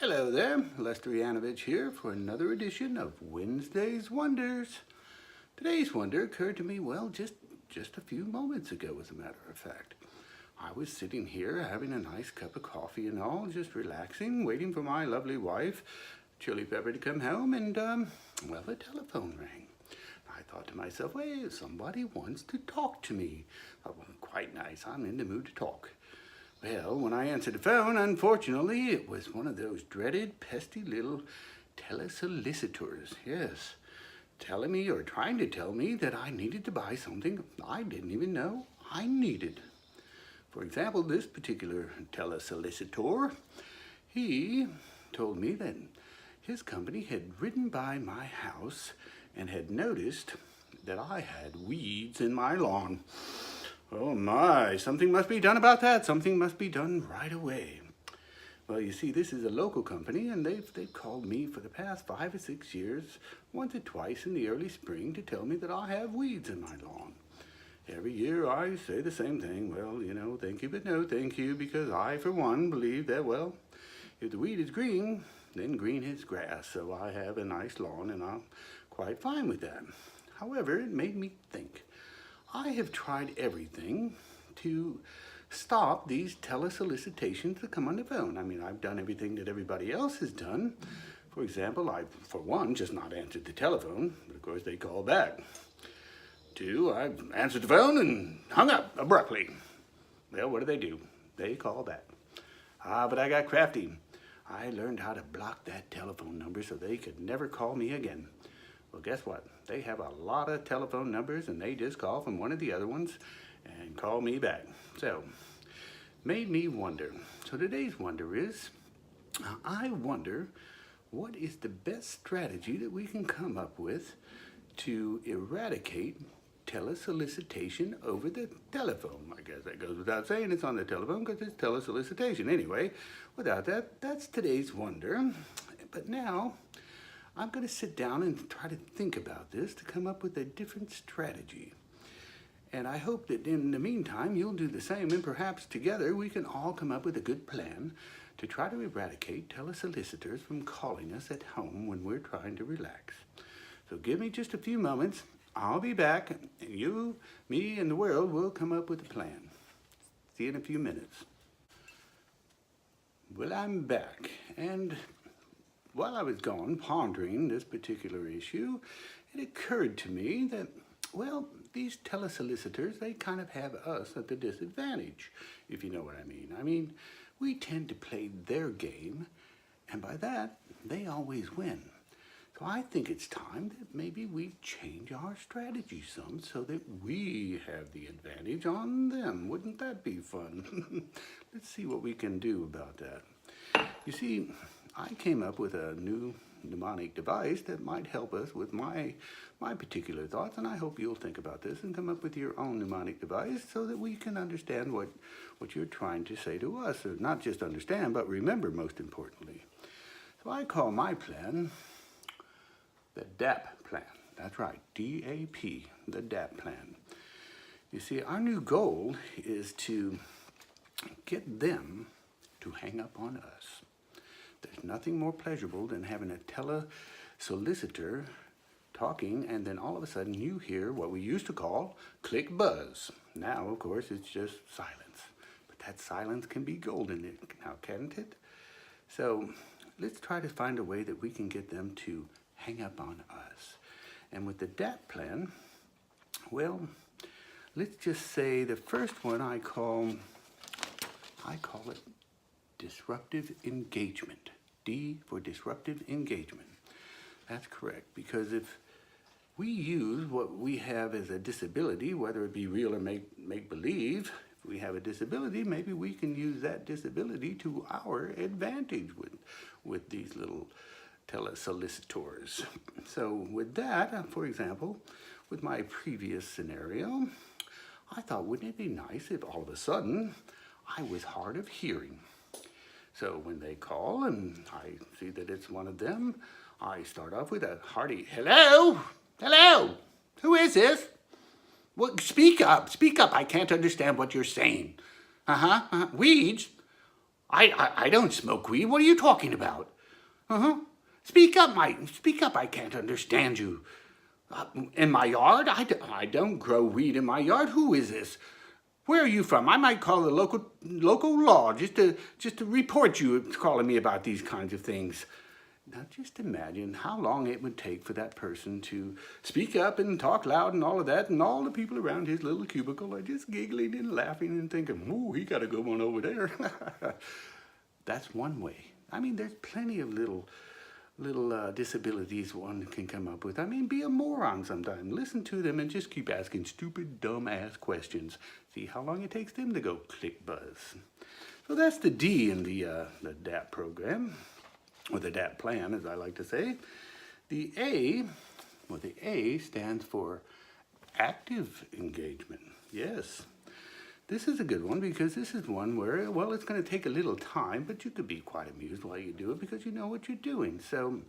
Hello there, Lester Yanovich here for another edition of Wednesday's Wonders. Today's wonder occurred to me, well, just a few moments ago, as a matter of fact. I was sitting here having a nice cup of coffee and all, just relaxing, waiting for my lovely wife, Chili Pepper, to come home, and, well, the telephone rang. I thought to myself, well, somebody wants to talk to me. Oh, well, quite nice, I'm in the mood to talk. Well, when I answered the phone, unfortunately, it was one of those dreaded, pesky little telesolicitors. Yes, telling me or trying to tell me that I needed to buy something I didn't even know I needed. For example, this particular telesolicitor, he told me that his company had ridden by my house and had noticed that I had weeds in my lawn. Oh my, something must be done about that. Something must be done right away. Well, you see, this is a local company, and they've called me for the past 5 or 6 years, once or twice in the early spring, to tell me that I have weeds in my lawn. Every year I say the same thing. Well, you know, thank you, but no thank you, because I, for one, believe that, well, if the weed is green, then green is grass. So I have a nice lawn, and I'm quite fine with that. However, it made me think. I have tried everything to stop these telesolicitations that come on the phone. I mean, I've done everything that everybody else has done. For example, I've, for one, just not answered the telephone, but of course they call back. 2, I've answered the phone and hung up abruptly. Well, what do? They call back. But I got crafty. I learned how to block that telephone number so they could never call me again. Well, guess what? They have a lot of telephone numbers, and they just call from one of the other ones and call me back. So, made me wonder. So today's wonder is, I wonder what is the best strategy that we can come up with to eradicate telesolicitation over the telephone. I guess that goes without saying, it's on the telephone because it's telesolicitation. Anyway, without that, that's today's wonder. But now, I'm going to sit down and try to think about this to come up with a different strategy. And I hope that in the meantime, you'll do the same, and perhaps together we can all come up with a good plan to try to eradicate telesolicitors from calling us at home when we're trying to relax. So give me just a few moments. I'll be back, and you, me, and the world will come up with a plan. See you in a few minutes. Well, I'm back, and while I was gone pondering this particular issue, it occurred to me that, well, these telesolicitors, they kind of have us at the disadvantage, if you know what I mean. I mean, we tend to play their game, and by that, they always win. So I think it's time that maybe we change our strategy some so that we have the advantage on them. Wouldn't that be fun? Let's see what we can do about that. You see, I came up with a new mnemonic device that might help us with my particular thoughts, and I hope you'll think about this and come up with your own mnemonic device so that we can understand what you're trying to say to us, or not just understand, but remember, most importantly. So I call my plan the DAP plan. That's right, D-A-P, the DAP plan. You see, our new goal is to get them to hang up on us. There's nothing more pleasurable than having a telesolicitor talking, and then all of a sudden you hear what we used to call click buzz. Now, of course, it's just silence. But that silence can be golden now, can't it? So let's try to find a way that we can get them to hang up on us. And with the DAP plan, well, let's just say the first one I call it disruptive engagement. D for disruptive engagement. That's correct, because if we use what we have as a disability, whether it be real or make-believe, if we have a disability, maybe we can use that disability to our advantage with these little telesolicitors. So with that, for example, with my previous scenario, I thought, wouldn't it be nice if all of a sudden I was hard of hearing? So when they call and I see that it's one of them, I start off with a hearty, hello, hello, who is this? Well, speak up, I can't understand what you're saying. Weeds? I don't smoke weed. What are you talking about? Uh-huh. Speak up, Mike. Speak up. I can't understand you. In my yard? I don't grow weed in my yard. Who is this? Where are you from? I might call the local law just to report you calling me about these kinds of things. Now just imagine how long it would take for that person to speak up and talk loud and all of that, and all the people around his little cubicle are just giggling and laughing and thinking, ooh, he got to go on over there. That's one way. I mean, there's plenty of little disabilities one can come up with. I mean, be a moron sometime. Listen to them and just keep asking stupid, dumb-ass questions. See how long it takes them to go click buzz. So that's the D in the DAP program, or the DAP plan, as I like to say. The A stands for active engagement. Yes. This is a good one because this is one where, well, it's going to take a little time, but you could be quite amused while you do it because you know what you're doing. So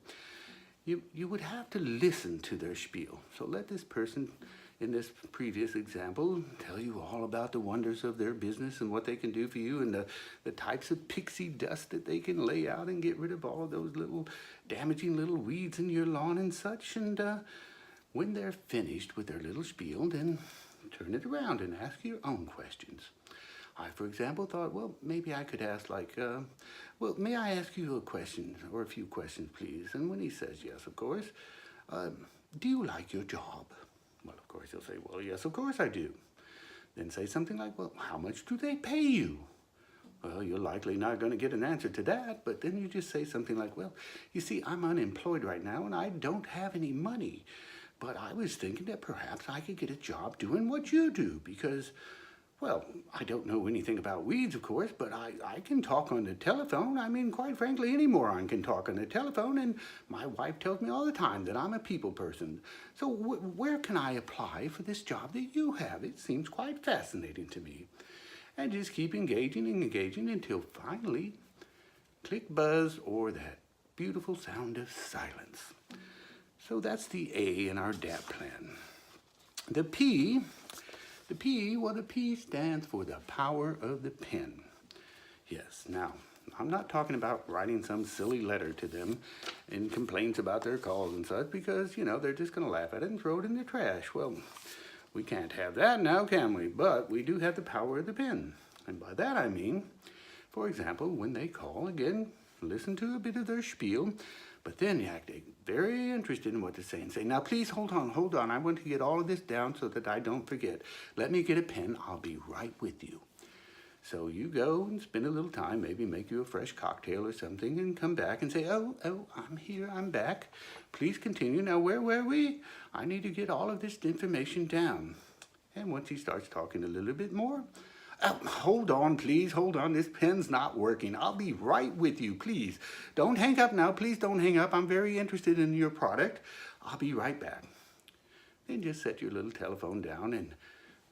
you would have to listen to their spiel. So let this person in this previous example tell you all about the wonders of their business and what they can do for you, and the types of pixie dust that they can lay out and get rid of all of those little damaging little weeds in your lawn and such. And when they're finished with their little spiel, then turn it around and ask your own questions. I, for example, thought, well, maybe I could ask like, well, may I ask you a question or a few questions, please? And when he says yes, of course, do you like your job? Well, of course, he'll say, well, yes, of course I do. Then say something like, well, how much do they pay you? Well, you're likely not going to get an answer to that, but then you just say something like, well, you see, I'm unemployed right now and I don't have any money. But I was thinking that perhaps I could get a job doing what you do because, well, I don't know anything about weeds, of course, but I can talk on the telephone. I mean, quite frankly, any moron can talk on the telephone, and my wife tells me all the time that I'm a people person. So where can I apply for this job that you have? It seems quite fascinating to me. And just keep engaging and engaging until finally, click buzz or that beautiful sound of silence. So that's the A in our DAP plan. The P stands for the power of the pen. Yes, now, I'm not talking about writing some silly letter to them and complaints about their calls and such because, you know, they're just going to laugh at it and throw it in the trash. Well, we can't have that now, can we? But we do have the power of the pen. And by that I mean, for example, when they call, again, listen to a bit of their spiel, but then you act very interested in what they're saying. Say, now please hold on. I want to get all of this down so that I don't forget. Let me get a pen. I'll be right with you. So you go and spend a little time, maybe make you a fresh cocktail or something, and come back and say, oh, I'm here, I'm back. Please continue. Now, where were we? I need to get all of this information down. And once he starts talking a little bit more, hold on, please, hold on. This pen's not working. I'll be right with you, please. Don't hang up now. Please don't hang up. I'm very interested in your product. I'll be right back. Then just set your little telephone down and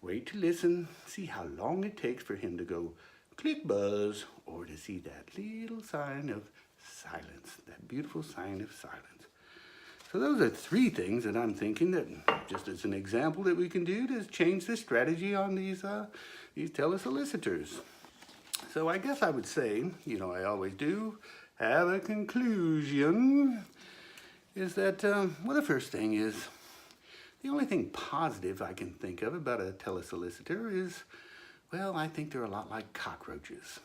wait to listen. See how long it takes for him to go click buzz or to see that little sign of silence, that beautiful sign of silence. So those are three things that I'm thinking that, just as an example, that we can do to change the strategy on these telesolicitors. So I guess I would say, you know, I always do have a conclusion, is that, well, the first thing is, the only thing positive I can think of about a telesolicitor is, well, I think they're a lot like cockroaches.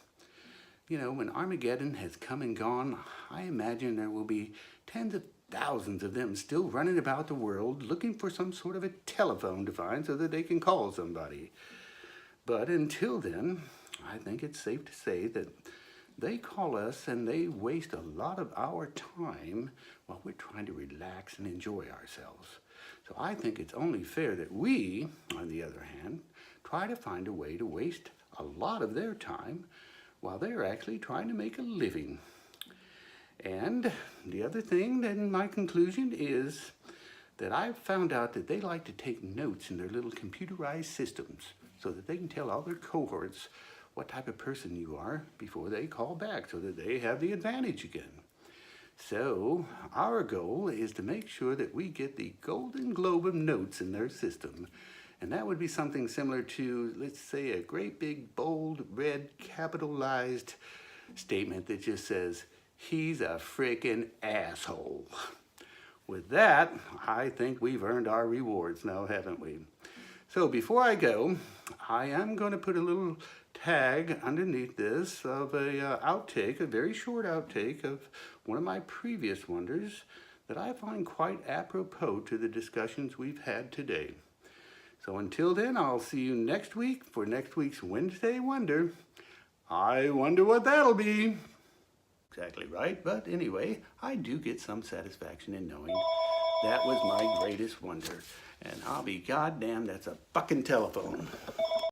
You know, when Armageddon has come and gone, I imagine there will be tens of thousands of them still running about the world looking for some sort of a telephone to find so that they can call somebody. But until then, I think it's safe to say that they call us and they waste a lot of our time while we're trying to relax and enjoy ourselves. So I think it's only fair that we, on the other hand, try to find a way to waste a lot of their time while they're actually trying to make a living. And the other thing, then my conclusion is that I've found out that they like to take notes in their little computerized systems so that they can tell all their cohorts what type of person you are before they call back so that they have the advantage again. So our goal is to make sure that we get the golden globe of notes in their system. And that would be something similar to, let's say, a great big bold red capitalized statement that just says, he's a frickin' asshole. With that, I think we've earned our rewards now, haven't we? So before I go, I am going to put a little tag underneath this of a outtake, a very short outtake of one of my previous wonders that I find quite apropos to the discussions we've had today. So until then, I'll see you next week for next week's Wednesday Wonder. I wonder what that'll be. Exactly right, but anyway, I do get some satisfaction in knowing that was my greatest wonder. And I'll be goddamn, that's a fucking telephone.